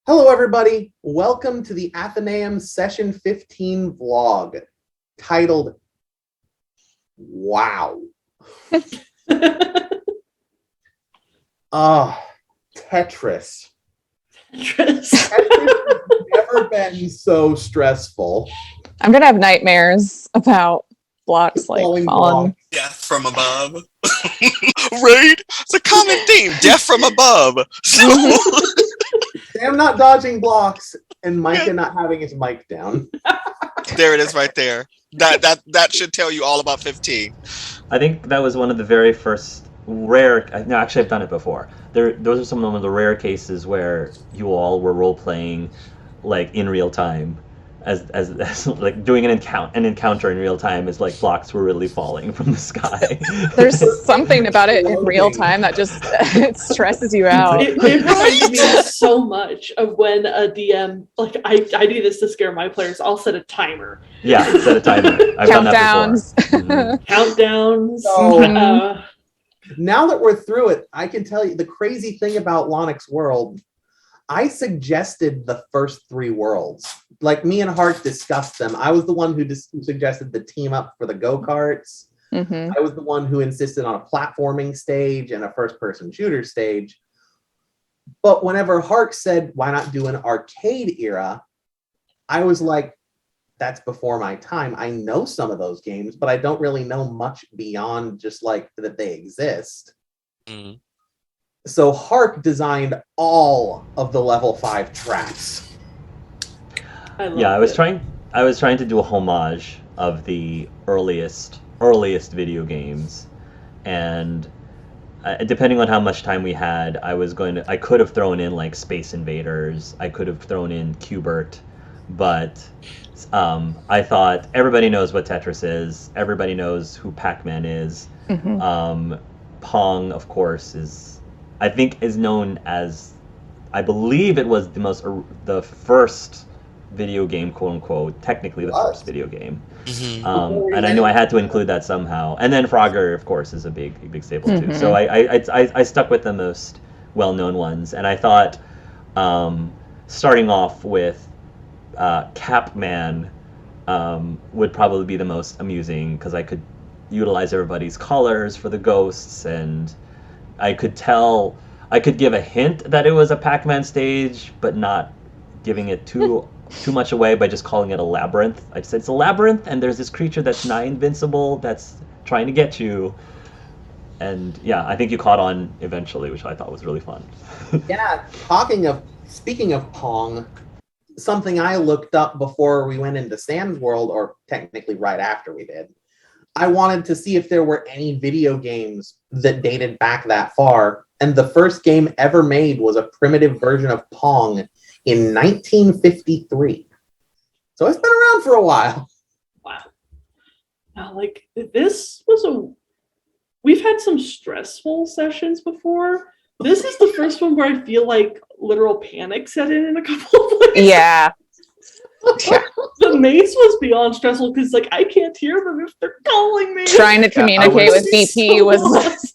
Hello, everybody. Welcome to the Athenaeum Session 15 vlog titled Wow. Tetris. Tetris has never been so stressful. I'm going to have nightmares about blocks like falling. Death from above. Right? It's a common theme. Death from above. So... Sam not dodging blocks and Micah not having his mic down. There it is right there. That should tell you all about 15. I think that was one of the very first rare... No, actually, I've done it before. Those are some of the rare cases where you all were role-playing like in real time. As like doing an encounter in real time is like blocks were really falling from the sky. There's something about it in real time that just it stresses you out. It reminds me so much of when a DM, like I do this to scare my players. I'll set a timer. Yeah, set a timer. I've done that before. Countdowns. So, now that we're through it, I can tell you the crazy thing about Lonix World. I suggested the first 3 worlds. Like me and Hart discussed them. I was the one who suggested the team up for the go-karts. Mm-hmm. I was the one who insisted on a platforming stage and a first-person shooter stage. But whenever Hart said, why not do an arcade era? I was like, that's before my time. I know some of those games, but I don't really know much beyond just like that they exist. Mm. So Hart designed all of the level 5 tracks. I was trying to do a homage of the earliest video games, and depending on how much time we had, I could have thrown in like Space Invaders, I could have thrown in Q*bert, but I thought everybody knows what Tetris is, everybody knows who Pac-Man is. Mm-hmm. Pong, of course, is known as, I believe it was the first video game, quote unquote, technically the first video game. Mm-hmm. And I knew I had to include that somehow. And then Frogger, of course, is a big staple too. Mm-hmm. So I stuck with the most well-known ones, and I thought starting off with Pac-Man would probably be the most amusing because I could utilize everybody's colors for the ghosts, and I could give a hint that it was a Pac-Man stage, but not giving it too much away by just calling it a labyrinth. I said it's a labyrinth, and there's this creature that's nigh invincible that's trying to get you. And yeah, I think you caught on eventually, which I thought was really fun. Yeah, speaking of Pong, something I looked up before we went into Sam's world, or technically right after we did, I wanted to see if there were any video games that dated back that far. And the first game ever made was a primitive version of Pong in 1953. So it's been around for a while. Wow. Now, like, we've had some stressful sessions before. This is the first one where I feel like literal panic set in a couple of places. Yeah. The maze was beyond stressful because, like, I can't hear them if they're calling me. Trying to communicate with BP was lost.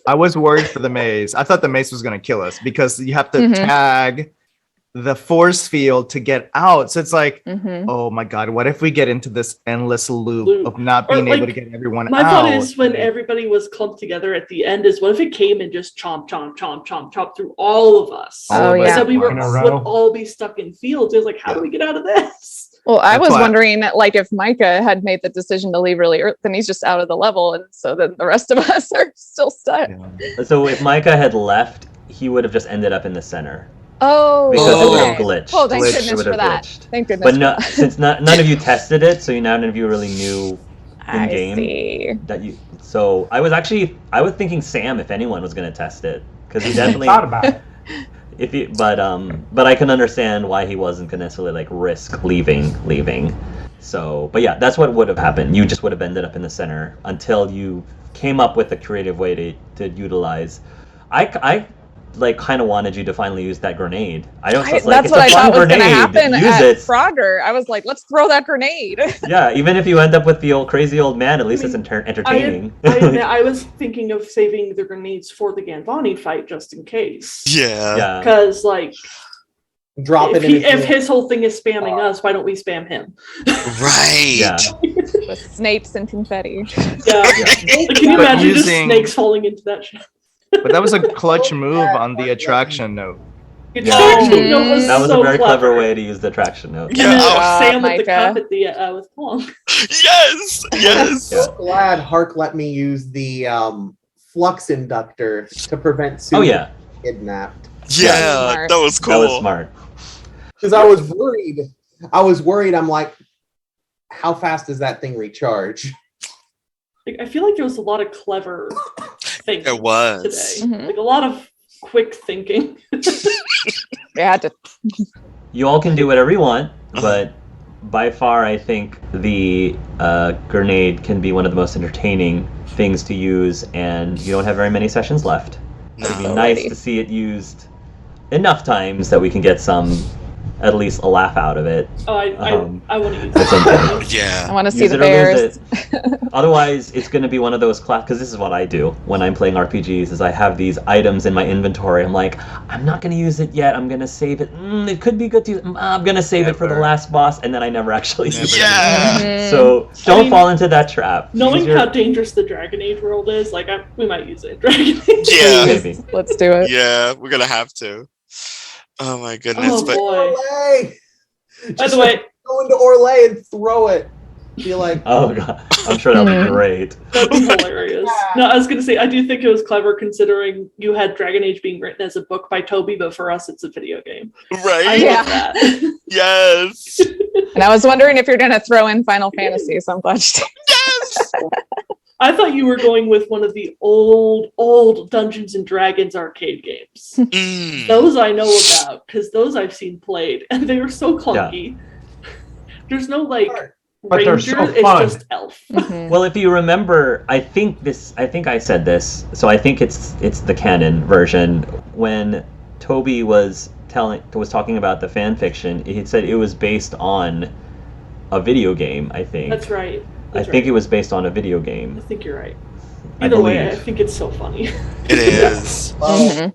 I was worried for the maze. I thought the maze was going to kill us because you have to tag the force field to get out. So it's like, oh my God, what if we get into this endless loop of not being able to get everyone out? My thought is when everybody was clumped together at the end is what if it came and just chomp through all of us? Oh, yeah. So we would all be stuck in fields. It was like, how do we get out of this? Well, I was wondering that, like, if Micah had made the decision to leave really early, then he's just out of the level, and so then the rest of us are still stuck. Yeah. So if Micah had left, he would have just ended up in the center. Oh, because it would have okay. glitched. Oh, thank It goodness would for have that. glitched. Thank goodness. But no, since none of you tested it, so none of you really knew in game see. that you. So I was thinking Sam, if anyone, was going to test it, because he definitely thought about it. But I can understand why he wasn't going to necessarily like risk leaving. So, but yeah, that's what would have happened. You just would have ended up in the center until you came up with a creative way to utilize. I like kind of wanted you to finally use that grenade. That's what I thought was going to happen at Frogger. I was like, let's throw that grenade. Yeah, even if you end up with the crazy old man, at least it's entertaining. I was thinking of saving the grenades for the Gandvani fight just in case. Yeah. Because, like, Drop If, it in if his whole thing is spamming us, why don't we spam him? Right. Yeah. With snapes and confetti. Yeah. Can you But imagine just using- snakes falling into that shit? But that was a clutch move on the attraction note. Attraction note was That was so a very clever clever way to use the attraction note. And then Yeah. Sam with the Micah. cup at the with Pong. Yes. Yes. Yeah. Glad Hark let me use the flux inductor to prevent Sue Oh yeah, kidnapped. Yeah. Smart. That was cool. that was smart. Because I was worried. I'm like, how fast does that thing recharge? Like, I feel like there was a lot of clever things It was. today. Mhm. Like a lot of quick thinking. We had to. You all can do whatever you want, but by far, I think the grenade can be one of the most entertaining things to use, and you don't have very many sessions left. It'd be No. nice Alrighty. to see it used enough times that we can get at least a laugh out of it. Oh, I want to use at some that. point. I Yeah. want to see Use the it or lose bears. it. Otherwise, it's going to be one of those because this is what I do when I'm playing RPGs. Is I have these items in my inventory. I'm like, I'm not going to use it yet. I'm going to save it. It could be good to use. I'm going to save it for the Never. last boss, and then I never actually use it. Yeah. Mhm. So don't mean, fall into that trap. Knowing Use your- how dangerous the Dragon Age world is, like we might use it in Dragon Age. Yeah. Maybe. Let's do it. Yeah. We're gonna have to. Oh my goodness. Oh But boy. Orlay! By Just the way, go into Orlay and throw it. Be like, Oh god, I'm sure that'll be great. that'd be hilarious. No, I was gonna say I do think it was clever considering you had Dragon Age being written as a book by Toby, but for us it's a video game. I right? Yeah. love that. Yes. And I was wondering if you're going to throw in Final Fantasy, so I'm glad you did. Yes. I thought you were going with one of the old Dungeons and Dragons arcade games. Mm. Those I know about because those I've seen played, and they were so clunky. There's no like But they're ranger; so it's fun. just elf. Mhm. Well, if you remember, I think I said this, so I think it's the canon version. When Toby was talking about the fan fiction, he said it was based on a video game. I think. That's right. I think it was based on a video game. I think you're right. I Either way, I believe. think it's so funny. It is. well, Mhm.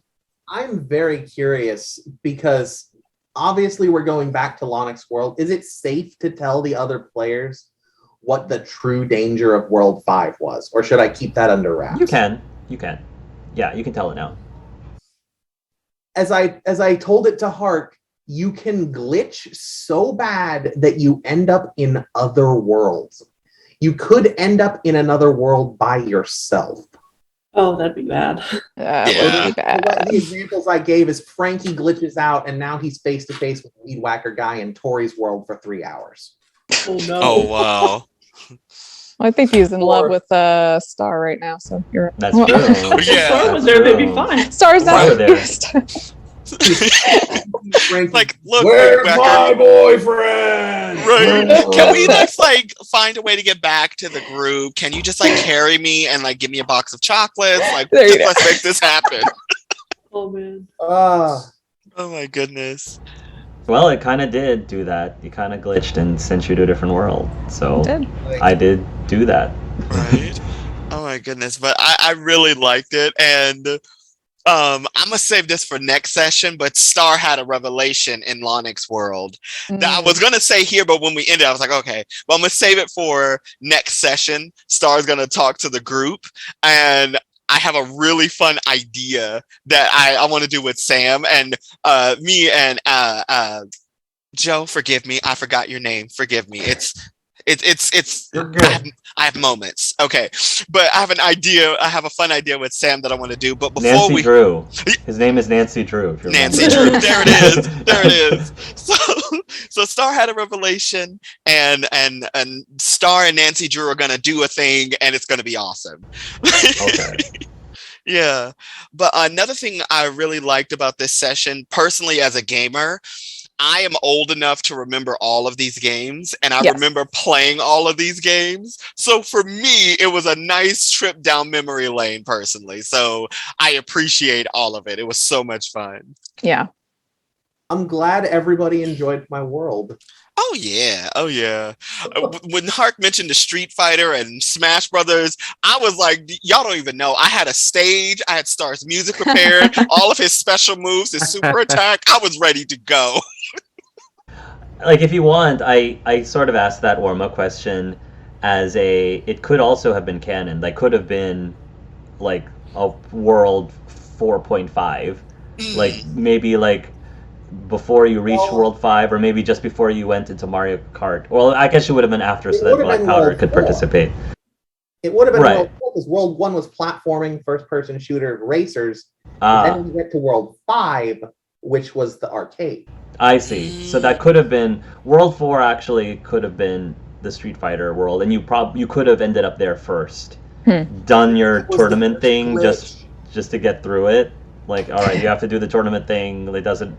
I'm very curious because obviously we're going back to Lonix World. Is it safe to tell the other players what the true danger of World 5 was? Or should I keep that under wraps? You can. Yeah, you can tell it now. As I told it to Hark, you can glitch so bad that you end up in other worlds. You could end up in another world by yourself. Oh, that'd be bad. That would Yeah. be bad. The examples I gave is Frankie glitches out and now he's face to face with the weed whacker guy in Tori's world for 3 hours. Oh no. Oh wow. Well, I think he's in love Or- with Star right now, so you're That's Well, true. Oh, yeah. Star was there, they'd be fine. Star's not Right there. Frankie, Like, look, where's Weed my Whacker. boyfriend? Right. Can we just like find a way to get back to the group? Can you just like carry me and like give me a box of chocolates? Like, There you just go. let's make this happen. Oh man. Ah, Oh my goodness. Well, it kind of did do that. You kind of glitched and sent you to a different world. So Did. I did do that. Right. Oh my goodness. But I really liked it. And I'm gonna save this for next session, but Star had a revelation in Lonix World that I was gonna say here, but when we ended, I was like, okay, well, I'm gonna save it for next session. Star's gonna talk to the group, and I have a really fun idea that I want to do with Sam and me and Joe. Forgive me, I forgot your name. Forgive me. It's You're good. I have moments. Okay. But I have an idea. I have a fun idea with Sam that I want to do. But before Nancy Drew. His name is Nancy Drew. If you remember. Nancy Drew, there it is. There it is. So Star had a revelation, and Star and Nancy Drew are gonna do a thing, and it's gonna be awesome. Okay. Yeah. But another thing I really liked about this session, personally as a gamer, I am old enough to remember all of these games, and I Yes. remember playing all of these games. So for me, it was a nice trip down memory lane personally. So I appreciate all of it. It was so much fun. Yeah. I'm glad everybody enjoyed my world. Oh Oh yeah, oh yeah. When Hark mentioned the Street Fighter and Smash Brothers, I was like, y'all don't even know. I had a stage, I had Star's music prepared, all of his special moves, his super attack. I was ready to go. Like, if you want, I sort of asked that warm-up question as it could also have been canon. Like, could have been like a world 4.5, like maybe like before you reach World 5, or maybe just before you went into Mario Kart. Well, I guess it would have been after, so that Black Powder could participate. It would have been Right. World 4, because World 1 was platforming, first-person shooter, racers. Then we went to World 5, which was the arcade. I see. So that could have been World 4. Actually, could have been the Street Fighter world, and you could have ended up there first, done your tournament thing just to get through it. Like, all right, you have to do the tournament thing. It doesn't.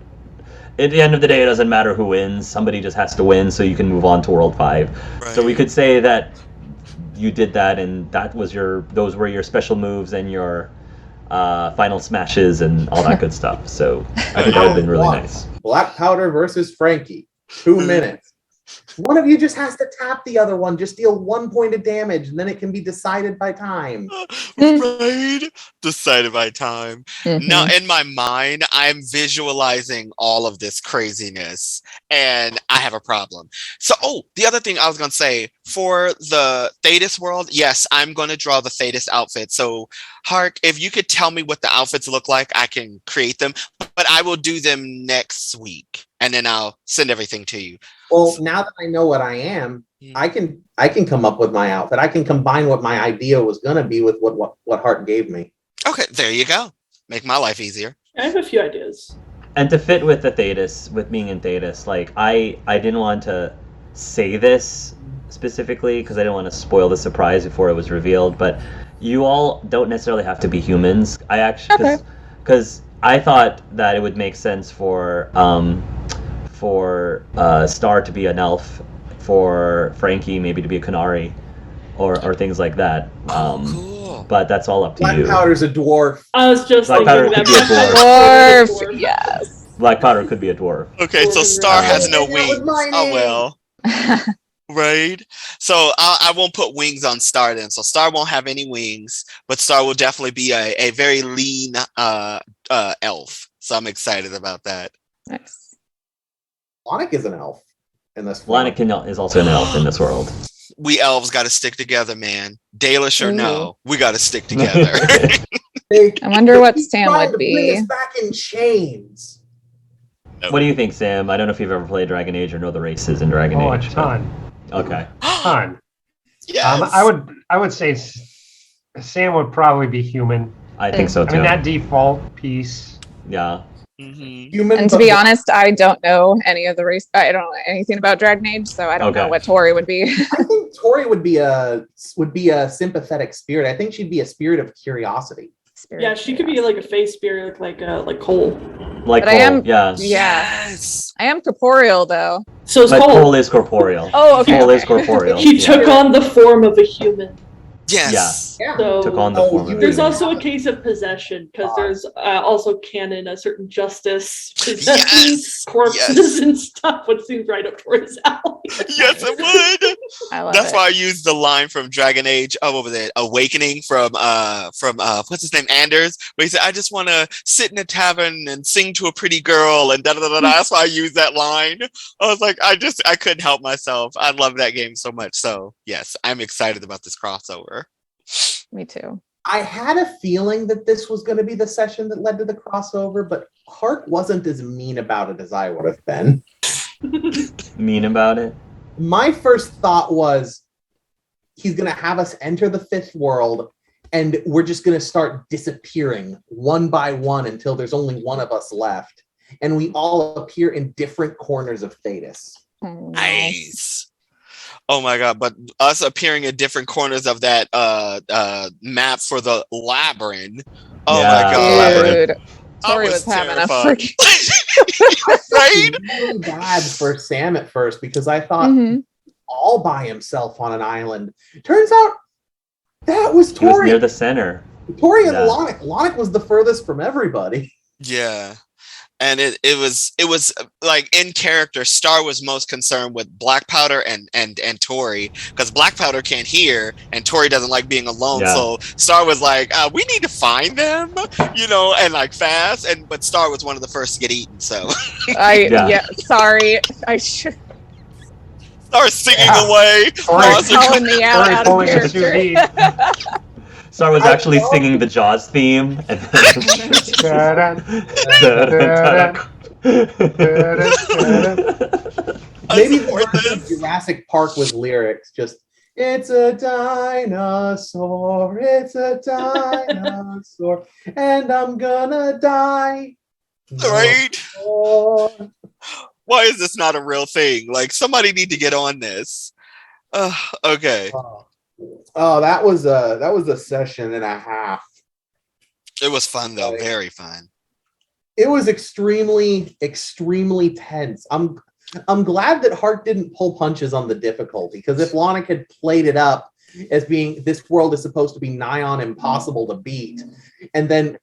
At the end of the day, it doesn't matter who wins. Somebody just has to win, so you can move on to World 5. Right. So we could say that you did that, and those were your special moves and your final smashes and all that good stuff. So I think that would have been really nice. Black Powder versus Frankie. 2 minutes. One of you just has to tap the other one, just deal 1 point of damage, and then it can be decided by time. Right? Decided by time. Now, in my mind, I'm visualizing all of this craziness, and I have a problem. So, the other thing I was going to say, for the Thetis world, yes, I'm going to draw the Thetis outfit. So, Hark, if you could tell me what the outfits look like, I can create them, but I will do them next week, and then I'll send everything to you. Well, now that I know what I am, I can come up with my outfit. I can combine what my idea was going to be with what Hart gave me. Okay, there you go. Make my life easier. I have a few ideas. And to fit with the Thetis, with being in Thetis, like I didn't want to say this specifically because I didn't want to spoil the surprise before it was revealed, but you all don't necessarily have to be humans. I actually, because I thought that it would make sense for Star to be an elf, for Frankie maybe to be a Canary, or things like that. Cool. But that's all up to Black you. Powder's a dwarf. I was just Black thinking Powder that. could be a Dwarf. Yes. Black Powder could be a dwarf. Okay, so Star has no That was wings. my Oh name. well. Right? So I won't put wings on Star then. So Star won't have any wings, but Star will definitely be a very lean elf. So I'm excited about that. Nice. Sonic is an elf in this world. Lanikin is also an elf in this world. We elves got to stick together, man. Dalish or no, we got to stick together. I wonder what He's Sam trying would to bring be. us back in chains. What do you think, Sam? I don't know if you've ever played Dragon Age or know the races in Dragon Age. A ton. Okay. Ton. Yes. I would say Sam would probably be human. I think so I too. mean, that default piece. Yeah. Human, And to be honest, I don't know any of the race. I don't know anything about Dragon Age, so I don't know what Tori would be. I think Tori would be a sympathetic spirit. I think she'd be a spirit of curiosity. Yeah, she could be like a face spirit, like Cole. Like But Cole, I am, yeah. Yes. I am corporeal though. So is But Cole. Cole is corporeal. Oh, okay. Cole is corporeal. He took on the form of a human. Yes. Yeah. So Took on the form of a there's human. also a case of possession because there's also canon a certain justice possesses corpses and stuff, which seems right up Tori's alley. Yes, it would. I love That's it. why I used the line from Dragon Age. Oh, what was it? Awakening from what's his name? Anders. Where he said, "I just want to sit in a tavern and sing to a pretty girl," and da da da da. That's why I used that line. I was like, I couldn't help myself. I love that game so much. So yes, I'm excited about this crossover. Me too. I had a feeling that this was going to be the session that led to the crossover, but Hart wasn't as mean about it as I would have been. Mean about it? My first thought was he's going to have us enter the fifth world and we're just going to start disappearing one by one until there's only one of us left. And we all appear in different corners of Thetis. Oh, Nice. Oh my god! But us appearing in different corners of that map for the labyrinth. Oh Yeah. my god! Dude, I Tori was having a terrified. freaking. Right? Really bad for Sam at first because I thought Mhm. all by himself on an island. Turns out that was He was Tori. near the center. Tori and Yeah. Lonic. Lonic was the furthest from everybody. Yeah. And it was like in character, Star was most concerned with Black Powder and Tori, because Black Powder can't hear and Tori doesn't like being alone. Yeah. So Star was like, we need to find them, and like fast. But Star was one of the first to get eaten. So Sorry, I should. Star singing away. Calling me out Pulling of it too character. deep. Star was actually singing the Jaws theme. And Maybe the version of Jurassic Park with lyrics, just it's a dinosaur, and I'm gonna die. Right? Why is this not a real thing? Like, somebody need to get on this. Okay. Oh, that was a session and a half. It was fun though, very fun. It was extremely, extremely tense. I'm glad that Hart didn't pull punches on the difficulty, because if Lonick had played it up as being this world is supposed to be nigh on impossible to beat, and then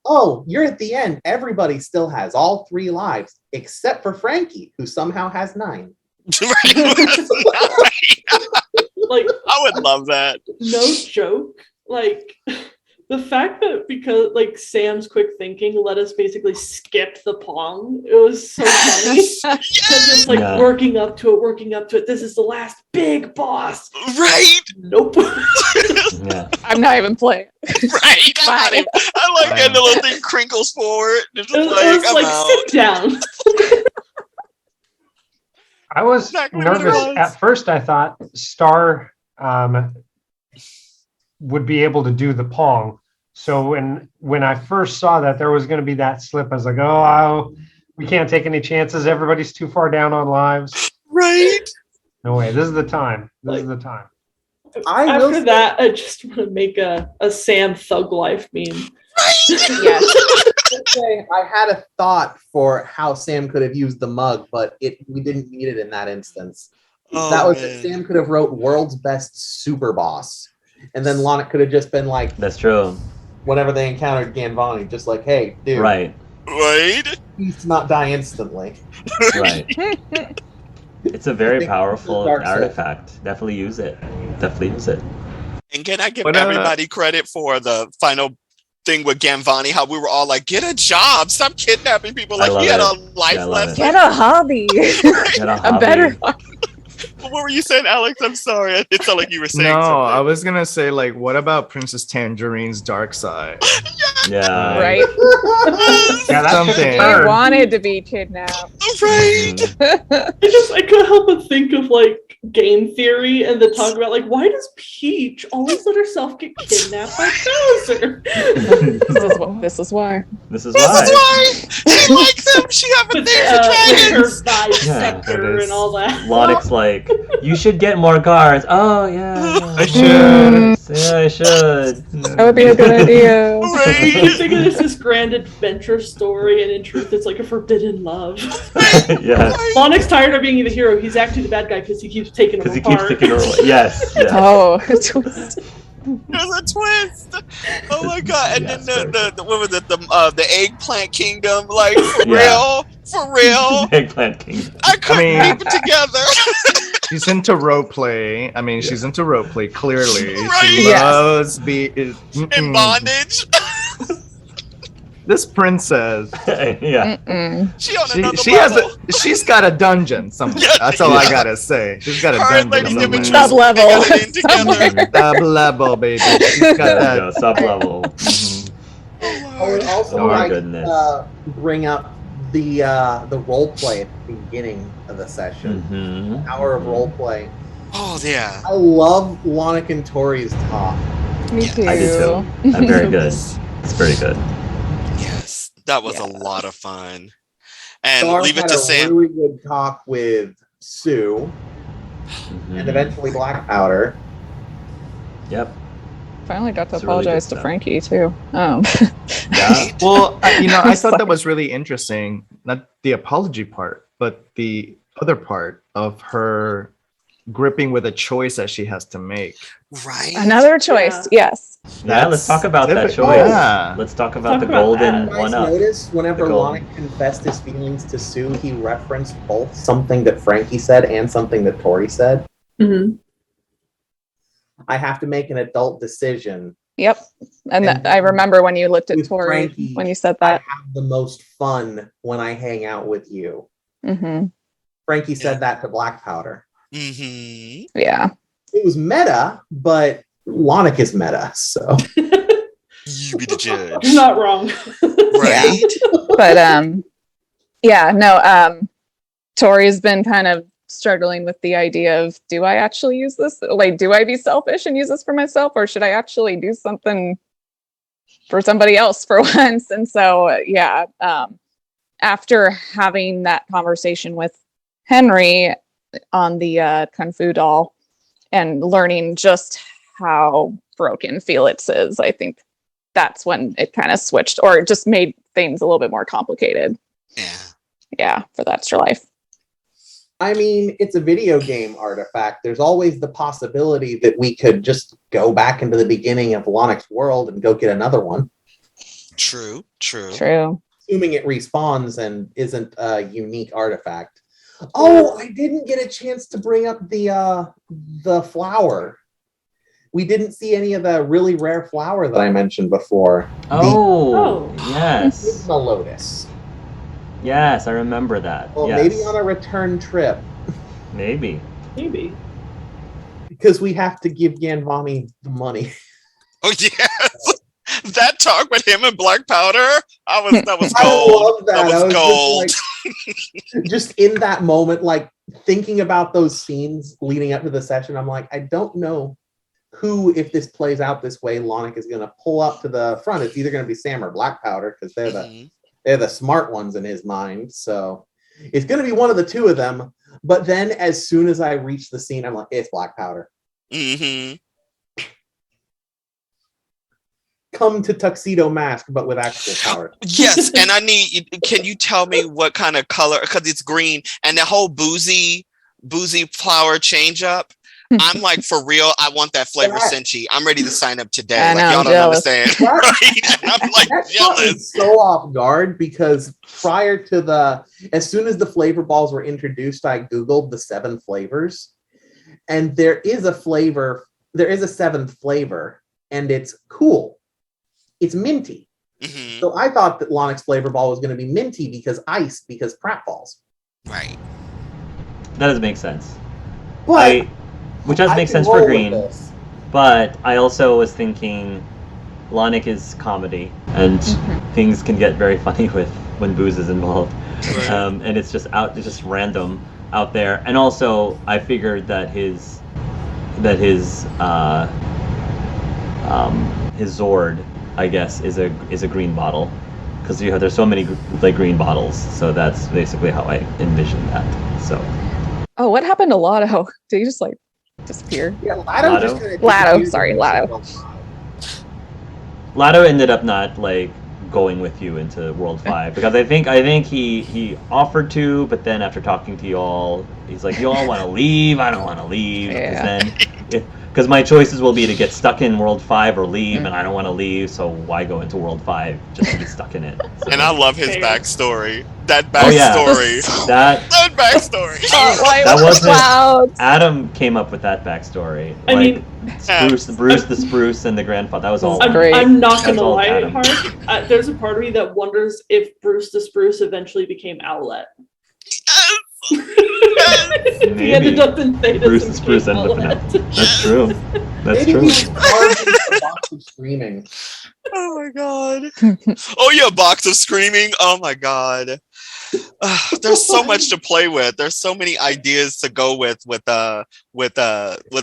you're at the end, everybody still has all 3 lives except for Frankie, who somehow has 9. Like, I would love that. No joke. Like, the fact that because like Sam's quick thinking let us basically skip the Pong, it was so funny. Because it's like working up to it. This is the last big boss. Right? Nope. I'm not even playing. Right. I like that the little thing crinkles forward. It's like sit down. I was nervous at first. I thought Star would be able to do the Pong. So when I first saw that there was going to be that slip, I was like, we can't take any chances. Everybody's too far down on lives. Right. No way. This is the time. After that, I just want to make a Sam Thug Life meme. Yes. I had a thought for how Sam could have used the mug, but we didn't need it in that instance. Sam could have wrote world's best super boss, and then Lonick could have just been like, that's true. Whenever they encountered Ganvani, just like, hey, dude, Right. He's not die instantly. Right. It's a very powerful artifact. Definitely use it. And can I give everybody credit for the final thing with Ganvani, how we were all like, get a job, stop kidnapping people. Like, he had a life lesson. Get a hobby. A better hobby. What were you saying, Alex? I'm sorry. It sounded like you were saying something. I was going to say, like, what about Princess Tangerine's dark side? Yeah. Right. Something. I wanted to be kidnapped. Right. I couldn't help but think of, like, game theory and the talk about, like, why does Peach always let herself get kidnapped by Bowser? This is why. She likes him. She have a thing for dragons. Her bisector and all that. Lonick's like, you should get more guards. Oh, yeah. I should. Yeah, I should. That would be a good idea. Right. You think it's this grand adventure story, and in truth, it's like a forbidden love. Yes. Lonick's tired of being the hero. He's actually the bad guy because he keeps taking her apart. Because he keeps taking her away. Yes. Oh, a twist. There's a twist. Oh my god! And then the what was it? The eggplant kingdom. Like for real. Eggplant kingdom. I couldn't keep it together. She's into rope play. She's into rope play. Clearly, right. She loves in bondage. This princess. She's got a dungeon somewhere. Yeah. That's all I gotta say. She's got a dungeon somewhere. Sub level. Sub level, baby. She's got that sub level. I would also like to bring up the role play at the beginning of the session. Hour of role play. Oh yeah. I love Lonick and Tori's talk. Me too. I do too. I'm very good. It's very good. Yes, that was a lot of fun. And Star leave it had to a Sam. really good talk with Sue, and eventually Black Powder. Yep. Finally got to It's really apologize good to stuff. Frankie too. Yeah. Well, I thought that was really interesting. Not the apology part, but the other part of her gripping with a choice that she has to make. Right. Another choice, yes. Yeah, let's talk about that That's choice. yeah. Let's talk about the about golden that. You one guys up. notice whenever The golden- Lonic confessed his feelings to Sue, he referenced both something that Frankie said and something that Tori said. Mhm. I have to make an adult decision. Yep. And And I remember when you looked at with Tori Frankie, when you said I that. have the most fun when I hang out with you. Hmm. Frankie said that to Black Powder. Mm-hmm. Yeah. It was meta, but Lonic is meta, so You be the judge. You're not wrong. Right? But yeah, no, Tori's been kind of struggling with the idea of, do I actually use this? Like, do I be selfish and use this for myself, or should I actually do something for somebody else for once? And so, yeah, after having that conversation with Henry on the Kung Fu doll and learning just how broken Felix is, I think that's when it kind of switched, or it just made things a little bit more complicated. Yeah. Yeah, for the extra life. I mean, it's a video game artifact. There's always the possibility that we could just go back into the beginning of Lonic's world and go get another one. True. True. Assuming it respawns and isn't a unique artifact. Oh, I didn't get a chance to bring up the flower. We didn't see any of the really rare flower that I mentioned before. Oh. Yes. The lotus. Yes, I remember that. Well, yes. maybe on a return trip. Maybe. Maybe. Because we have to give Ganvani the money. Oh yes. That talk with him and Black Powder, that was I gold. love that. That I was gold. Just in that moment, like thinking about those scenes leading up to the session, I'm like, I don't know who, if this plays out this way, Lonic is going to pull up to the front. It's either going to be Sam or Black Powder because they're the smart ones in his mind. So it's going to be one of the two of them. But then as soon as I reach the scene, I'm like, it's Black Powder. Mm-hmm. Come to Tuxedo Mask, but with actual power. Yes, and can you tell me what kind of color, because it's green, and the whole boozy flower change up? I'm like, for real, I want that flavor Senchi. I'm ready to sign up today. I like, know, y'all don't jealous. understand. Right? I'm like That caught me jealous. so off guard because prior to as soon as the flavor balls were introduced, I Googled the 7 flavors. And there is a 7th flavor, and it's cool. It's minty. Mm-hmm. So I thought that Lonic's flavor ball was going to be minty because pratfalls. Right. That doesn't make sense. But Which does I make can sense roll for with green. this. But I also was thinking Lonic is comedy, and things can get very funny when booze is involved. Right. And it's just random out there. And also I figured that his Zord, I guess, is a green bottle, because there's so many like green bottles. So that's basically how I envisioned that. So. Oh, what happened to Lotto? Did he just like disappear? Yeah, Lotto just kinda Lotto, disappeared sorry, in Lotto. the show. Lotto ended up not like going with you into World 5 because I think he offered to, but then after talking to you all, he's like, you all want to leave? I don't want to leave. Yeah. Because my choices will be to get stuck in World 5 or leave, and I don't want to leave, so why go into World 5 just to be stuck in it? So. And I love his backstory. That Oh, yeah. backstory. that backstory. that wasn't clouds. Adam came up with that backstory. I mean, Bruce the Spruce and the grandfather. That was all. Great. I'm not That's gonna all lie, Adam. Hark. There's a part of me that wonders if Bruce the Spruce eventually became Owlet. He ended up in Thetis Bruce and the Spruce became ended up in Owlet. that. That's true. That's Maybe true. he was carved into the box of screaming. Oh my god. Oh yeah, box of screaming. Oh my god. There's so much to play with. There's so many ideas to go with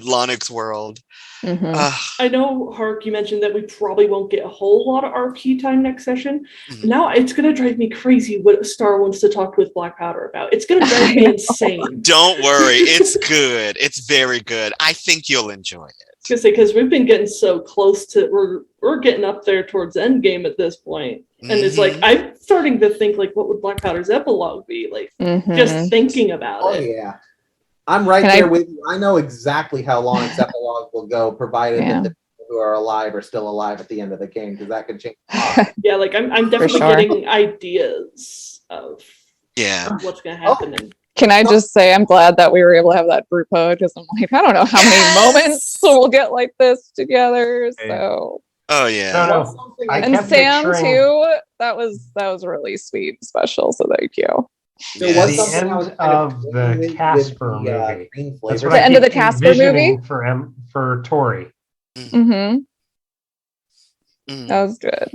Lonic's world. Mm-hmm. I know, Hark, you mentioned that we probably won't get a whole lot of RP time next session. Mhm. Now it's going to drive me crazy what Star wants to talk with Black Powder about. It's going to drive me insane. Don't worry, it's good. It's very good. I think you'll enjoy it. I was going to say, because we've been getting so close to, we're getting up there towards Endgame at this point. And it's like, I'm starting to think, like, what would Black Powder's epilogue be? Like, Mm-hmm. just thinking about Oh it. yeah. I'm right there with you. I know exactly how Lonix epilogue will go, provided that the people who are alive are still alive at the end of the game, because that could change. Yeah, like I'm definitely getting ideas of what's gonna happen. And can I just say I'm glad that we were able to have that group hug, because I'm like, I don't know how many moments we'll get like this together. So No. And Sam too. That was really sweet and special. So thank you. The end of the Casper movie. That's what the I end of the keep Casper movie for Tori. Mm-hmm. That was good.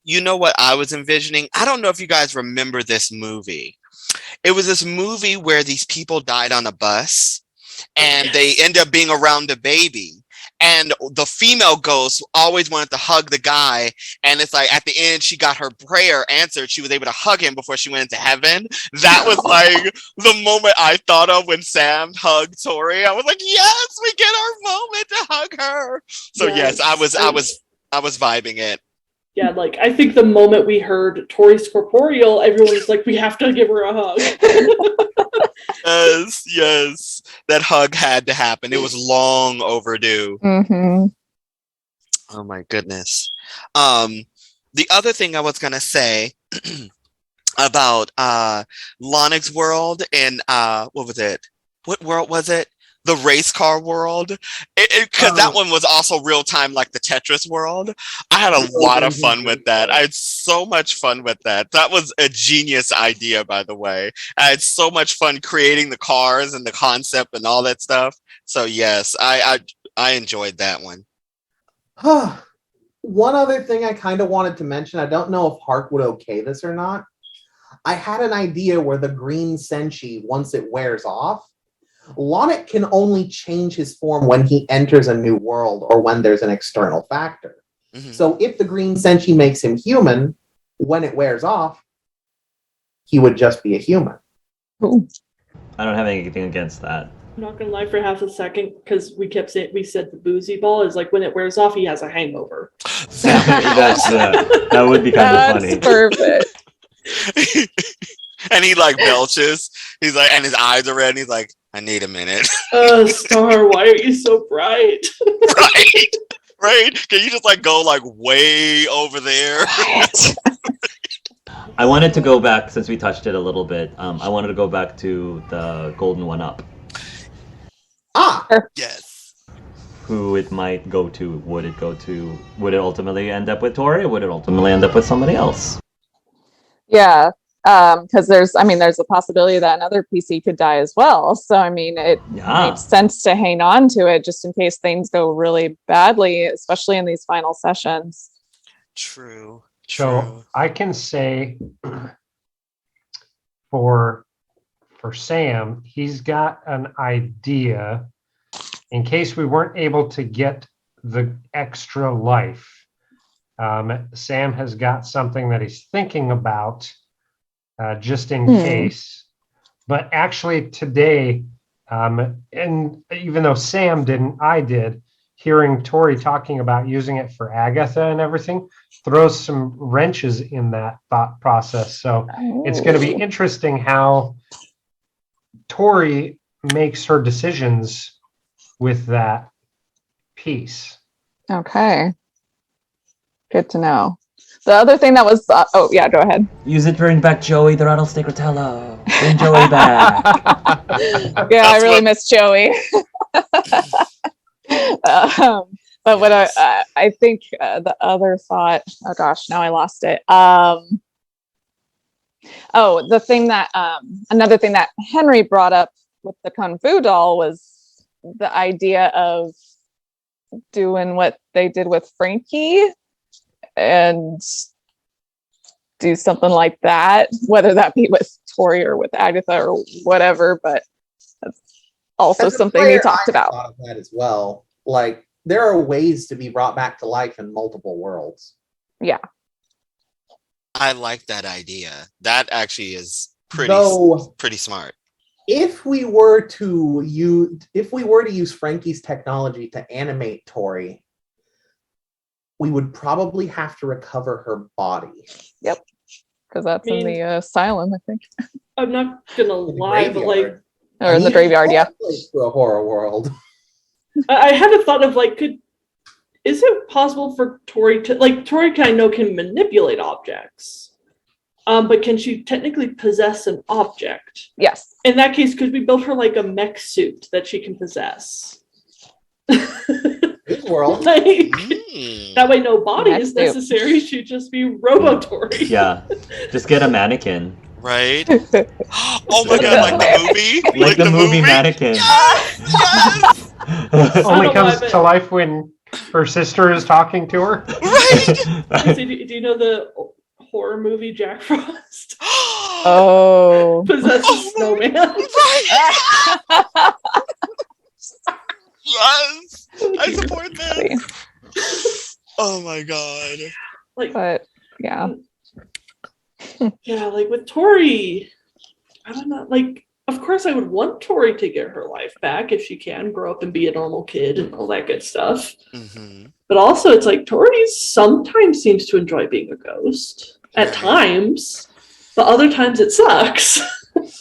You know what I was envisioning? I don't know if you guys remember this movie. It was this movie where these people died on a bus and they end up being around a baby. And the female ghost always wanted to hug the guy. And it's like at the end, she got her prayer answered. She was able to hug him before she went into heaven. That was like the moment I thought of when Sam hugged Tori. I was like, yes, we get our moment to hug her. So yes, I was vibing it. Yeah, like I think the moment we heard Tori's corporeal, everyone was like, we have to give her a hug. Yes. That hug had to happen. It was long overdue. Mm-hmm. Oh my goodness. The other thing I was gonna say about Lonix World and what was it? What world was it? The race car world, because that one was also real time, like the Tetris world. I had a lot of fun with that. I had so much fun with that. That was a genius idea, by the way. I had so much fun creating the cars and the concept and all that stuff. So yes, I enjoyed that one. One other thing I kind of wanted to mention, I don't know if Hark would okay this or not. I had an idea where the green Senshi, once it wears off, Lonix can only change his form when he enters a new world or when there's an external factor. Mm-hmm. So if the green Senshi makes him human, when it wears off, he would just be a human. Ooh. I don't have anything against that. I'm not gonna lie for half a second, because we said the boozy ball is like when it wears off, he has a hangover. That would be kind of funny. That's perfect. And he like belches. He's like, and his eyes are red. And he's like, I need a minute. Star, why are you so bright? Right? Can you just like go like way over there? I wanted to go back, since we touched it a little bit. I wanted to go back to the Golden One-Up. Yes. Who it might go to? Would it ultimately end up with Tori, or would it ultimately end up with somebody else? Yeah. Because there's a possibility that another PC could die as well. So, I mean, it makes sense to hang on to it just in case things go really badly, especially in these final sessions. True. So I can say for Sam, he's got an idea in case we weren't able to get the extra life. Sam has got something that he's thinking about. Just in case. But actually today, and even though Sam didn't, I did, hearing Tori talking about using it for Agatha and everything throws some wrenches in that thought process. So it's going to be interesting how Tori makes her decisions with that piece. Okay. Good to know. The other thing that was, go ahead. Use it to bring back Joey the Rattlesnake Rotello. Bring Joey back. I really miss Joey. But what I think the other thought, oh gosh, now I lost it. The thing that, another thing that Henry brought up with the Kung Fu doll was the idea of doing what they did with Frankie and do something like that, whether that be with Tori or with Agatha or whatever, but that's also something he talked about. Thought of that as well. Like, there are ways to be brought back to life in multiple worlds. Yeah. I like that idea. That actually is pretty smart. If we were to use Frankie's technology to animate Tori, we would probably have to recover her body. Yep. Because that's in the asylum, I think. I'm not gonna lie, but like Or in the graveyard, yeah. To a horror world. I had a thought of like, is it possible for Tori to Tori? I know can manipulate objects, but can she technically possess an object? Yes. In that case, could we build her like a mech suit that she can possess? This world. That way, no body is necessary. She'd just be Robo-Tori. Yeah, just get a mannequin. Right? Oh my god, like the movie? Like the movie Mannequin. Yes! Only comes to life when her sister is talking to her. Right? Do you know the horror movie Jack Frost? Oh. Possesses snowman. Right? Yes! I support that. Oh my god. But yeah. Yeah, like with Tori, I don't know. Like, of course, I would want Tori to get her life back if she can grow up and be a normal kid and all that good stuff. Mm-hmm. But also, it's like Tori sometimes seems to enjoy being a ghost at times, but other times it sucks.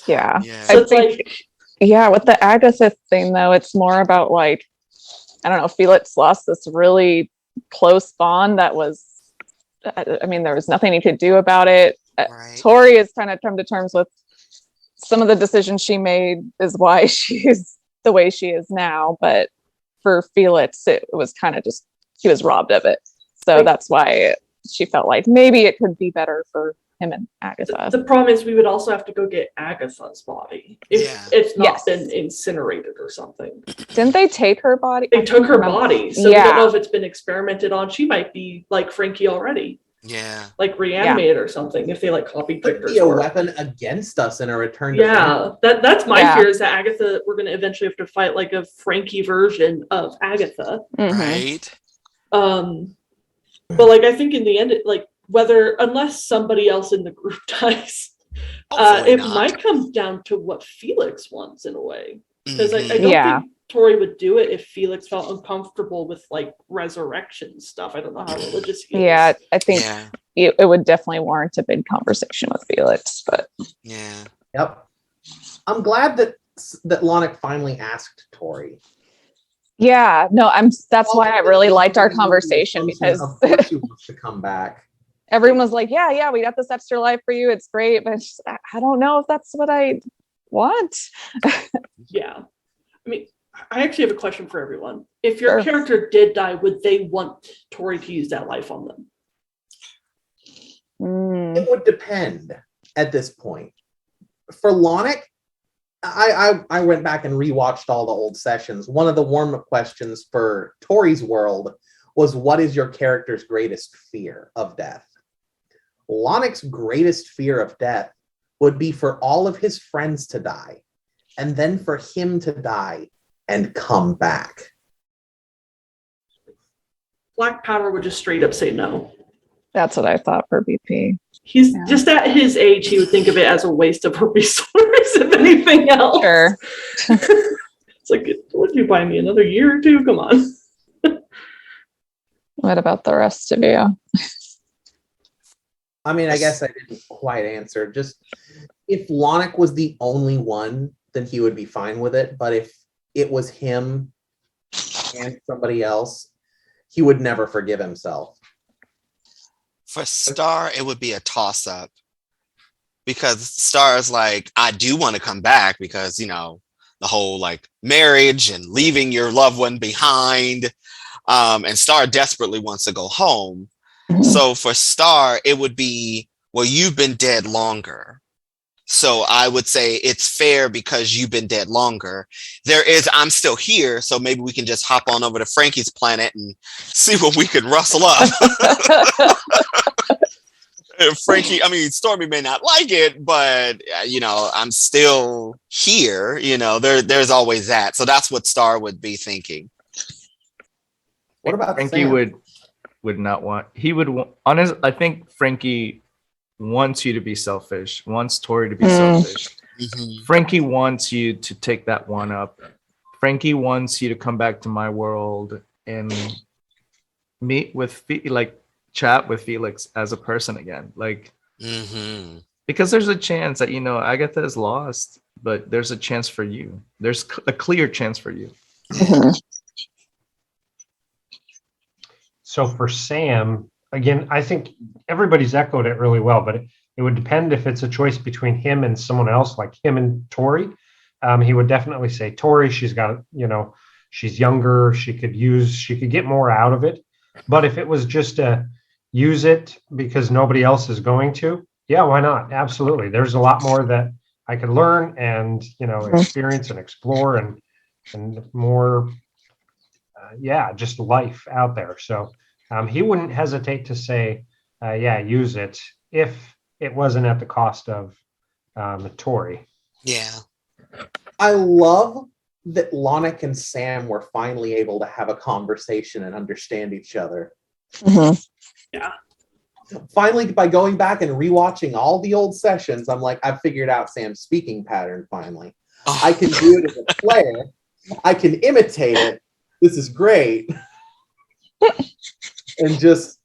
Yeah. So it's like, yeah, with the Agatha thing though, it's more about like, I don't know, Felix lost this really close bond that was, I mean, there was nothing he could do about it. Right. Tori has kind of come to terms with some of the decisions she made is why she's the way she is now. But for Felix, it was kind of just, he was robbed of it. So that's why she felt like maybe it could be better for him and Agatha. The problem is we would also have to go get Agatha's body if it's not been incinerated or something. Didn't they take her body? They took her body. So we don't know if it's been experimented on. She might be like Frankie already. Yeah. Like reanimated or something if they like copied pictures. Be a weapon against us in a return to Family. That's my fear is that Agatha, we're going to eventually have to fight like a Frankie version of Agatha. Mm-hmm. Right. But like I think in the end, like unless somebody else in the group dies, it might come down to what Felix wants in a way. Because I don't think Tori would do it if Felix felt uncomfortable with like resurrection stuff. I don't know how religious he is. Yeah, I think it would definitely warrant a big conversation with Felix. But yep, I'm glad that Lonick finally asked Tori. Yeah, no, that's why I really liked our conversation because of course she wants to come back. Everyone was like, yeah, we got this extra life for you. It's great, but I don't know if that's what I want. Yeah, I mean. I actually have a question for everyone. If your character did die, would they want Tori to use that life on them? It would depend at this point. For Lonick, I went back and rewatched all the old sessions. One of the warm-up questions for Tori's world was, what is your character's greatest fear of death? Lonick's greatest fear of death would be for all of his friends to die, and then for him to die and come back. Black Powder would just straight up say no. That's what I thought for BP. He's just at his age, he would think of it as a waste of a resource, if anything else. Sure. It's like, would you buy me another year or two? Come on. What about the rest of you? I mean, I guess I didn't quite answer. Just if Lonick was the only one, then he would be fine with it. But if it was him and somebody else, he would never forgive himself. For Star, it would be a toss-up. Because Star is like, I do want to come back because, you know, the whole like marriage and leaving your loved one behind. And Star desperately wants to go home. Mm-hmm. So for Star, it would be, well, you've been dead longer. So I would say it's fair because you've been dead longer. I'm still here, so maybe we can just hop on over to Frankie's planet and see what we could rustle up. Frankie, I mean, Stormy may not like it, but, you know, I'm still here. You know, there's always that. So that's what Star would be thinking. What about Frankie? Sam? Would not want. He would honest. I think Frankie wants you to be selfish. Wants Tori to be selfish. Mm-hmm. Frankie wants you to take that one up. Frankie wants you to come back to my world and meet with chat with Felix as a person again. Like, because there's a chance that, you know, Agatha is lost, but there's a chance for you. There's a clear chance for you. Mhm. So for Sam, again, I think everybody's echoed it really well, but it would depend if it's a choice between him and someone else, like him and Tori. He would definitely say Tori. She's got, she's younger. She could get more out of it. But if it was just a use it because nobody else is going to, yeah, why not? Absolutely. There's a lot more that I could learn and, experience and explore and more, just life out there. So he wouldn't hesitate to say, use it if it wasn't at the cost of Tori. Yeah. I love that Lonick and Sam were finally able to have a conversation and understand each other. Mhm. Yeah. Finally, by going back and rewatching all the old sessions, I'm like, I've figured out Sam's speaking pattern finally. I can do it as a player. I can imitate it. This is great. And just,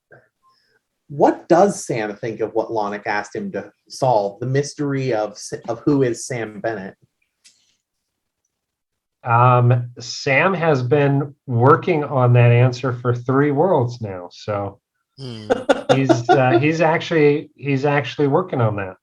what does Sam think of what Lonick asked him to solve? The mystery of who is Sam Bennett? Sam has been working on that answer for 3 worlds now, so he's actually working on that.